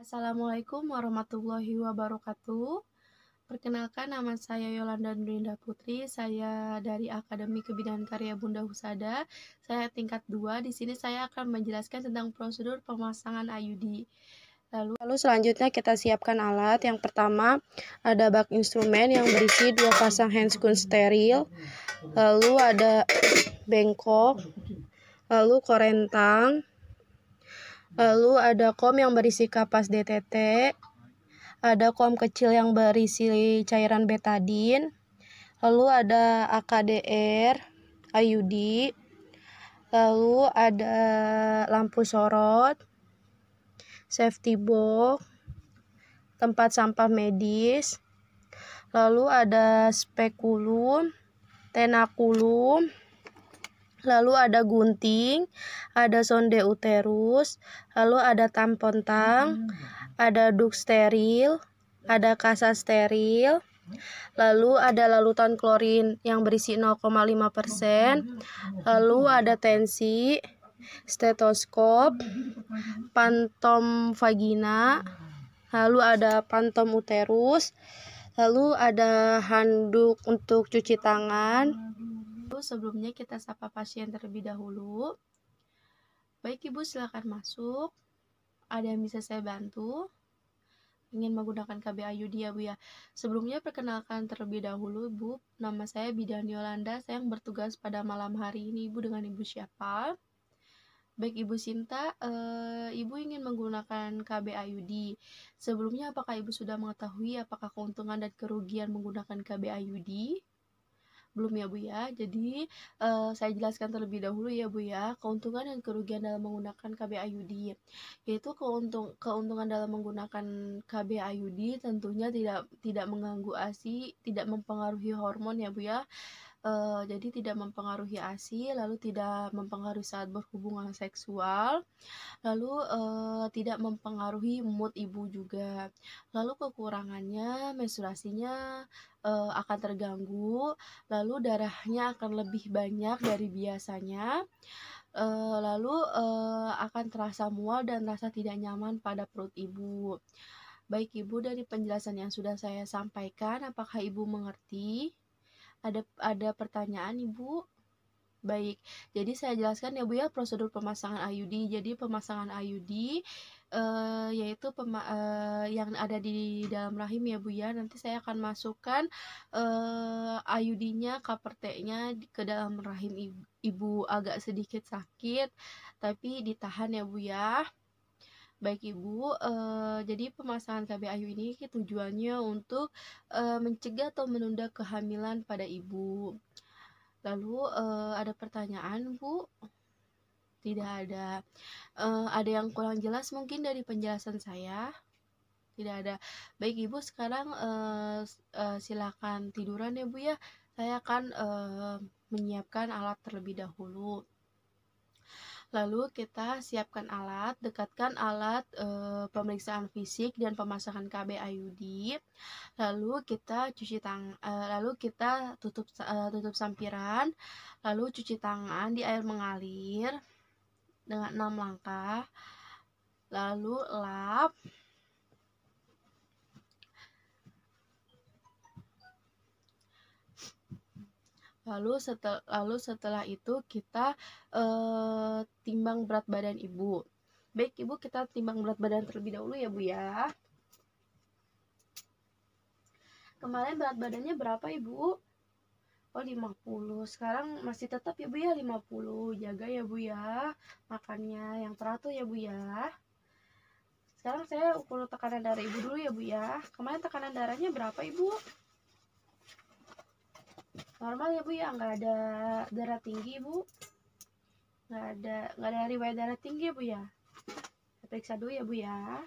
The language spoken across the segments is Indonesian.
Assalamualaikum warahmatullahi wabarakatuh. Perkenalkan, nama saya Yolanda Nurinda Putri. Saya dari Akademi Kebidanan Karya Bunda Husada. Saya tingkat 2. Di sini saya akan menjelaskan tentang prosedur pemasangan IUD. Lalu selanjutnya kita siapkan alat. Yang pertama ada bak instrumen yang berisi 2 pasang handscoon steril. Lalu ada bengkok, lalu korentang, lalu ada kom yang berisi kapas DTT, ada kom kecil yang berisi cairan betadin, lalu ada AKDR, IUD, lalu ada lampu sorot, safety box, tempat sampah medis, lalu ada spekulum, tenakulum, lalu ada gunting, ada sonde uterus, lalu ada tampon tang, ada duk steril, ada kasa steril, lalu ada larutan klorin yang berisi 0,5%, lalu ada tensi, stetoskop, pantom vagina, lalu ada pantom uterus, lalu ada handuk untuk cuci tangan. Sebelumnya kita sapa pasien terlebih dahulu. Baik Ibu, silakan masuk. Ada yang bisa saya bantu? Ingin menggunakan KB IUD ya Bu ya. Sebelumnya perkenalkan terlebih dahulu Bu, nama saya Bidan Yolanda. Saya yang bertugas pada malam hari ini. Ibu dengan Ibu siapa? Baik Ibu Sinta, Ibu ingin menggunakan KB IUD. Sebelumnya apakah Ibu sudah mengetahui apakah keuntungan dan kerugian menggunakan KB IUD? Belum ya Bu ya. Jadi saya jelaskan terlebih dahulu ya Bu ya, keuntungan dan kerugian dalam menggunakan KB IUD. Yaitu keuntungan dalam menggunakan KB IUD tentunya tidak mengganggu ASI, tidak mempengaruhi hormon ya Bu ya. Jadi tidak mempengaruhi ASI, lalu tidak mempengaruhi saat berhubungan seksual, lalu tidak mempengaruhi mood ibu juga. Lalu kekurangannya, menstruasinya akan terganggu, lalu darahnya akan lebih banyak dari biasanya, lalu akan terasa mual dan rasa tidak nyaman pada perut ibu. Baik Ibu, dari penjelasan yang sudah saya sampaikan, apakah Ibu mengerti? Ada pertanyaan Ibu? Baik, jadi saya jelaskan ya Bu ya prosedur pemasangan IUD. Jadi pemasangan IUD yaitu yang ada di dalam rahim ya Bu ya. Nanti saya akan masukkan IUD-nya, cover T-nya ke dalam rahim ibu. Agak sedikit sakit, tapi ditahan ya Bu ya. Baik Ibu, jadi pemasangan KB IUD ini tujuannya untuk mencegah atau menunda kehamilan pada ibu. Lalu ada pertanyaan Bu? Tidak ada. Ada yang kurang jelas mungkin dari penjelasan saya? Tidak ada. Baik Ibu, sekarang silakan tiduran ya Bu ya. Saya akan menyiapkan alat terlebih dahulu. Lalu kita siapkan alat, dekatkan alat pemeriksaan fisik dan pemasangan KB IUD. Lalu kita cuci tangan, lalu kita tutup sampiran, lalu cuci tangan di air mengalir dengan 6 langkah. Lalu lap. Lalu setelah itu kita timbang berat badan ibu. Baik Ibu, kita timbang berat badan terlebih dahulu ya Bu ya. Kemarin berat badannya berapa Ibu? Oh 50. Sekarang masih tetap ya Bu ya 50. Jaga ya Bu ya makannya yang teratur ya Bu ya. Sekarang saya ukur tekanan darah Ibu dulu ya Bu ya. Kemarin tekanan darahnya berapa Ibu? Normal ya Bu ya, nggak ada darah tinggi Bu. Nggak ada riwayat darah tinggi ya Bu ya. Saya periksa dulu ya Bu ya.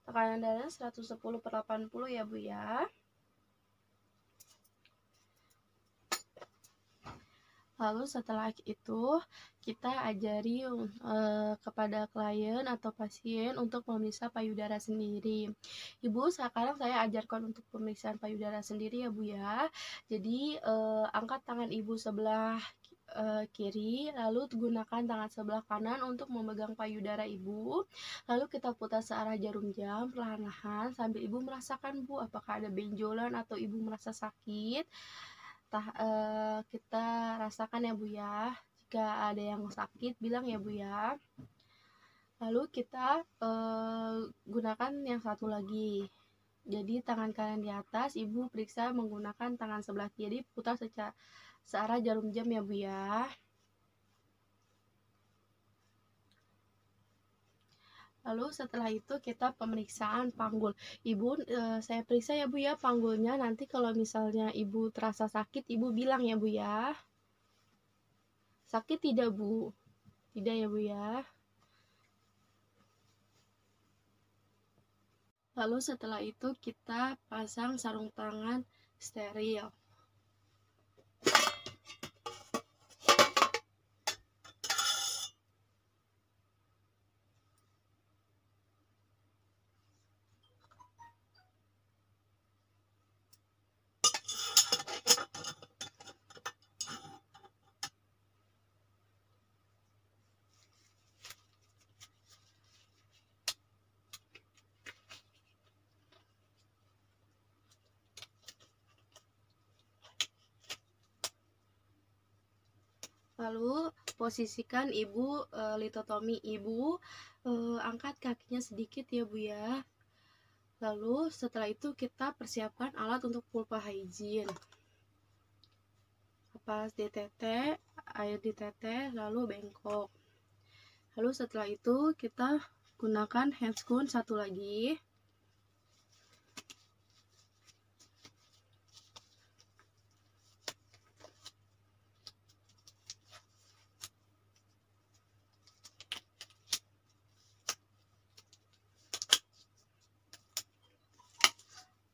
Tekanan darahnya 110/80 ya Bu ya. Lalu setelah itu kita ajari kepada klien atau pasien untuk memeriksa payudara sendiri. Ibu, sekarang saya ajarkan untuk pemeriksaan payudara sendiri ya Bu ya. Jadi angkat tangan Ibu sebelah kiri, lalu gunakan tangan sebelah kanan untuk memegang payudara Ibu. Lalu kita putar searah jarum jam perlahan-lahan sambil Ibu merasakan Bu apakah ada benjolan atau Ibu merasa sakit. Kita rasakan ya Bu ya. Jika ada yang sakit bilang ya Bu ya. Lalu kita gunakan yang satu lagi. Jadi tangan kanan di atas, Ibu periksa menggunakan tangan sebelah kiri, putar searah jarum jam ya Bu ya. Lalu setelah itu kita pemeriksaan panggul. Ibu, saya periksa ya Bu ya panggulnya. Nanti kalau misalnya Ibu terasa sakit, Ibu bilang ya Bu ya. Sakit tidak Bu? Tidak ya Bu ya. Lalu setelah itu kita pasang sarung tangan steril. Lalu posisikan Ibu litotomi. Ibu angkat kakinya sedikit ya Bu ya. Lalu setelah itu kita persiapkan alat untuk vulva hygiene. Kapas di teteh, air di teteh, lalu bengkok. Lalu setelah itu kita gunakan handscoon satu lagi.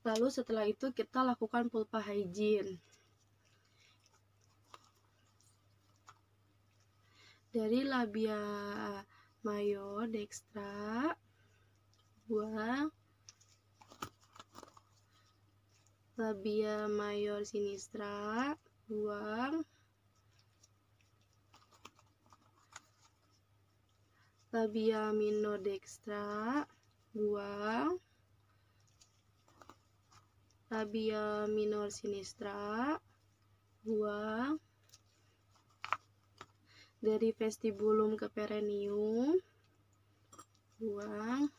Lalu setelah itu kita lakukan vulva hygiene. Dari labia major dextra, buang. Labia major sinistra, buang. Labia minor dextra, buang. Labia minor sinistra, buang. Dari vestibulum ke perineum, buang.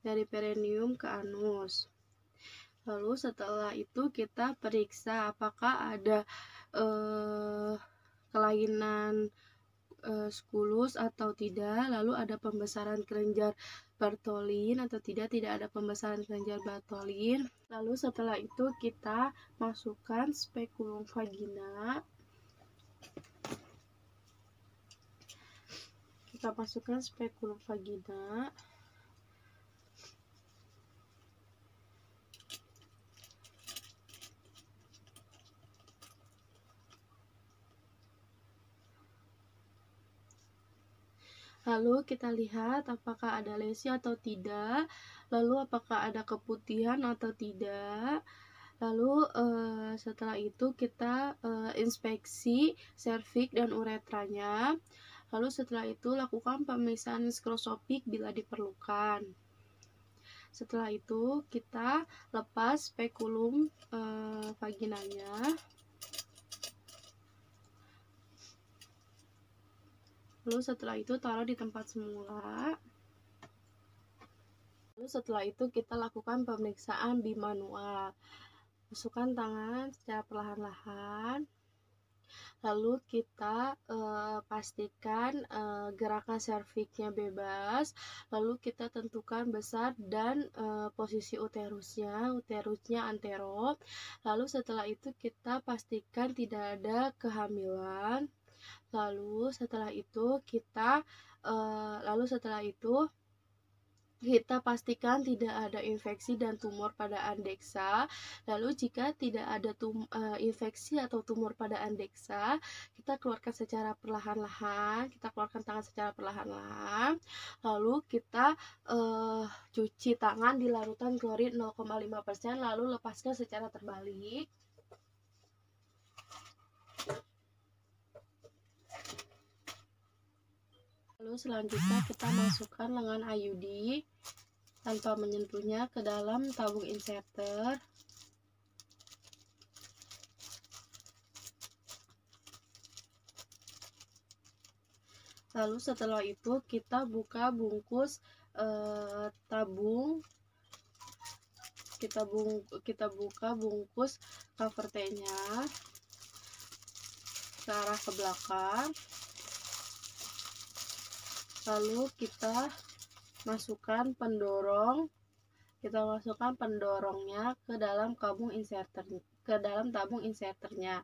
Dari perineum ke anus. Lalu setelah itu kita periksa apakah ada kelainan skulus atau tidak, lalu ada pembesaran kelenjar Bartholin atau tidak ada pembesaran kelenjar Bartholin. Lalu setelah itu kita masukkan spekulum vagina. Kita masukkan spekulum vagina. Lalu kita lihat apakah ada lesi atau tidak, lalu apakah ada keputihan atau tidak. Lalu setelah itu kita inspeksi serviks dan uretranya. Lalu setelah itu lakukan pemeriksaan mikroskopik bila diperlukan. Setelah itu kita lepas spekulum vaginanya. Lalu setelah itu taruh di tempat semula. Lalu setelah itu kita lakukan pemeriksaan bimanual. Masukkan tangan secara perlahan-lahan. Lalu kita pastikan gerakan serviksnya bebas. Lalu kita tentukan besar dan posisi uterusnya antero. Lalu setelah itu kita pastikan tidak ada kehamilan. Lalu setelah itu Kita pastikan tidak ada infeksi dan tumor pada andeksa. Lalu jika tidak ada infeksi atau tumor pada andeksa, kita keluarkan secara perlahan-lahan. Kita keluarkan tangan secara perlahan-lahan. Lalu kita cuci tangan di larutan klorin 0,5%, lalu lepaskan secara terbalik. Lalu selanjutnya kita masukkan lengan IUD tanpa menyentuhnya ke dalam tabung inserter. Lalu setelah itu kita buka bungkus tabung. Kita buka bungkus cover T-nya ke arah ke belakang. Lalu kita masukkan pendorongnya ke dalam tabung inserternya.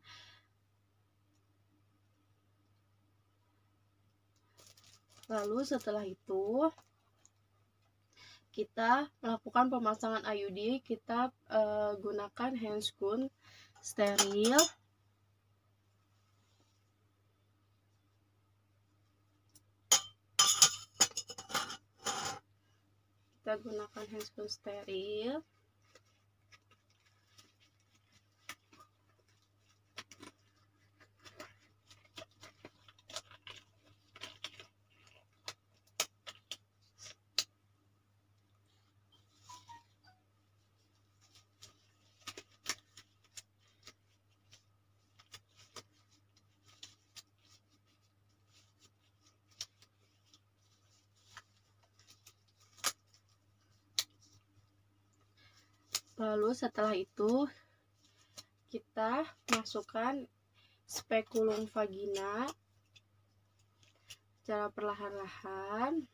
Lalu setelah itu kita melakukan pemasangan IUD. Kita gunakan handscoon steril. Lalu setelah itu kita masukkan spekulum vagina secara perlahan-lahan.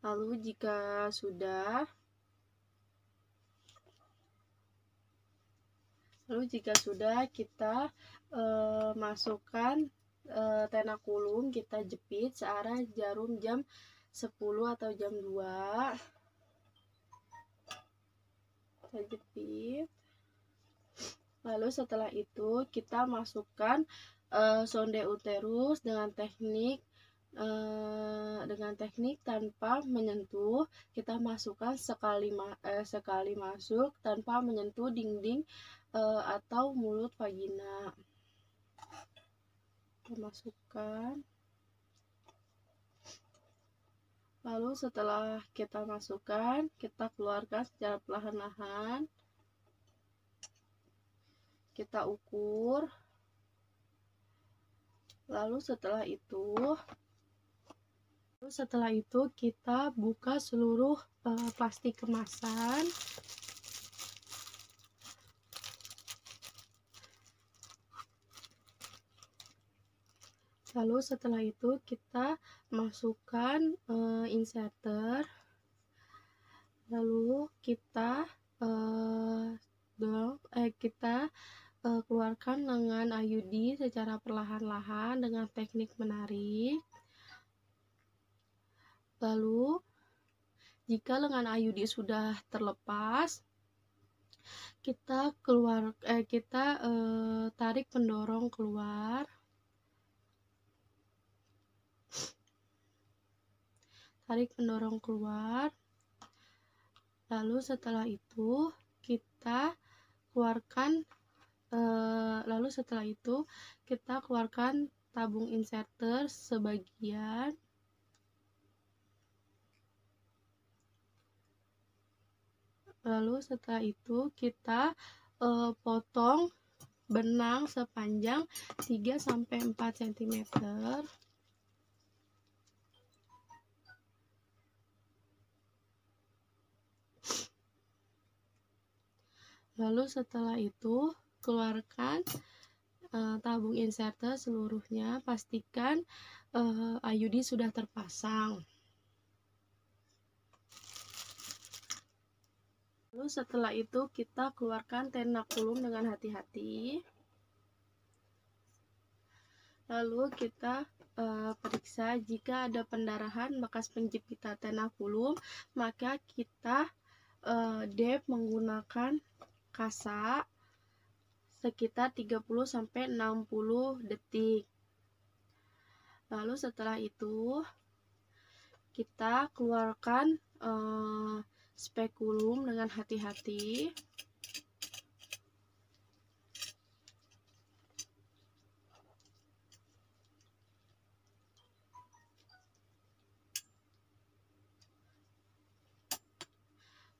Lalu jika sudah kita masukkan tenakulum, kita jepit searah jarum jam 10 atau jam 2. Kita jepit. Lalu setelah itu kita masukkan sonde uterus dengan teknik tanpa menyentuh. Kita masukkan sekali masuk tanpa menyentuh dinding atau mulut vagina. Kita masukkan. Lalu setelah kita masukkan, kita keluarkan secara perlahan-lahan. Kita ukur. Lalu setelah itu kita buka seluruh plastik kemasan. Lalu setelah itu kita masukkan inserter. Lalu kita keluarkan lengan IUD secara perlahan-lahan dengan teknik menarik. Lalu jika lengan IUD sudah terlepas, kita tarik pendorong keluar. Lalu setelah itu kita keluarkan tabung inserter sebagian. Lalu setelah itu kita potong benang sepanjang 3-4 cm. Lalu setelah itu keluarkan tabung inserter seluruhnya. Pastikan IUD sudah terpasang. Lalu setelah itu kita keluarkan tenakulum dengan hati-hati. Lalu kita periksa jika ada pendarahan bekas penjepitan tenakulum, maka kita dep menggunakan kasa sekitar 30-60 detik. Lalu setelah itu kita keluarkan spekulum dengan hati-hati.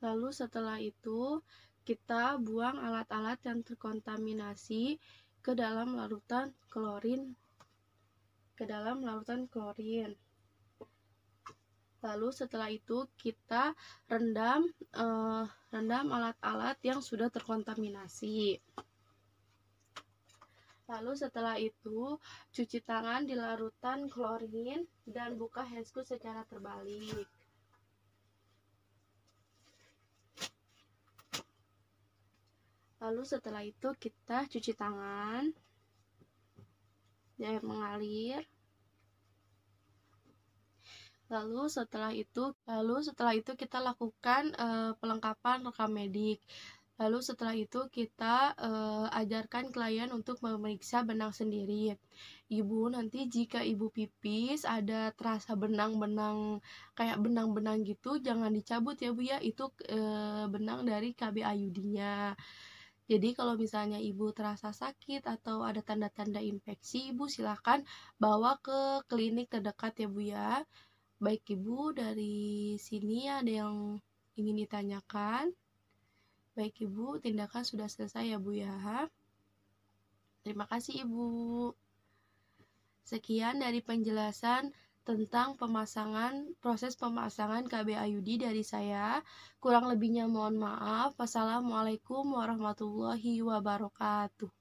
Lalu setelah itu kita buang alat-alat yang terkontaminasi ke dalam larutan klorin. Lalu setelah itu kita rendam alat-alat yang sudah terkontaminasi. Lalu setelah itu cuci tangan di larutan klorin dan buka handscoon secara terbalik. Lalu setelah itu kita cuci tangan di air mengalir. Lalu setelah itu kita lakukan pelengkapan rekam medik. Lalu setelah itu kita ajarkan klien untuk memeriksa benang sendiri. Ibu, nanti jika ibu pipis ada terasa benang-benang kayak benang-benang gitu, jangan dicabut ya Bu ya, itu benang dari KB IUD-nya. Jadi kalau misalnya ibu terasa sakit atau ada tanda-tanda infeksi, ibu silakan bawa ke klinik terdekat ya Bu ya. Baik Ibu, dari sini ada yang ingin ditanyakan? Baik Ibu, tindakan sudah selesai ya Bu ya. Terima kasih Ibu. Sekian dari penjelasan tentang proses pemasangan KB IUD dari saya. Kurang lebihnya mohon maaf. Wassalamualaikum warahmatullahi wabarakatuh.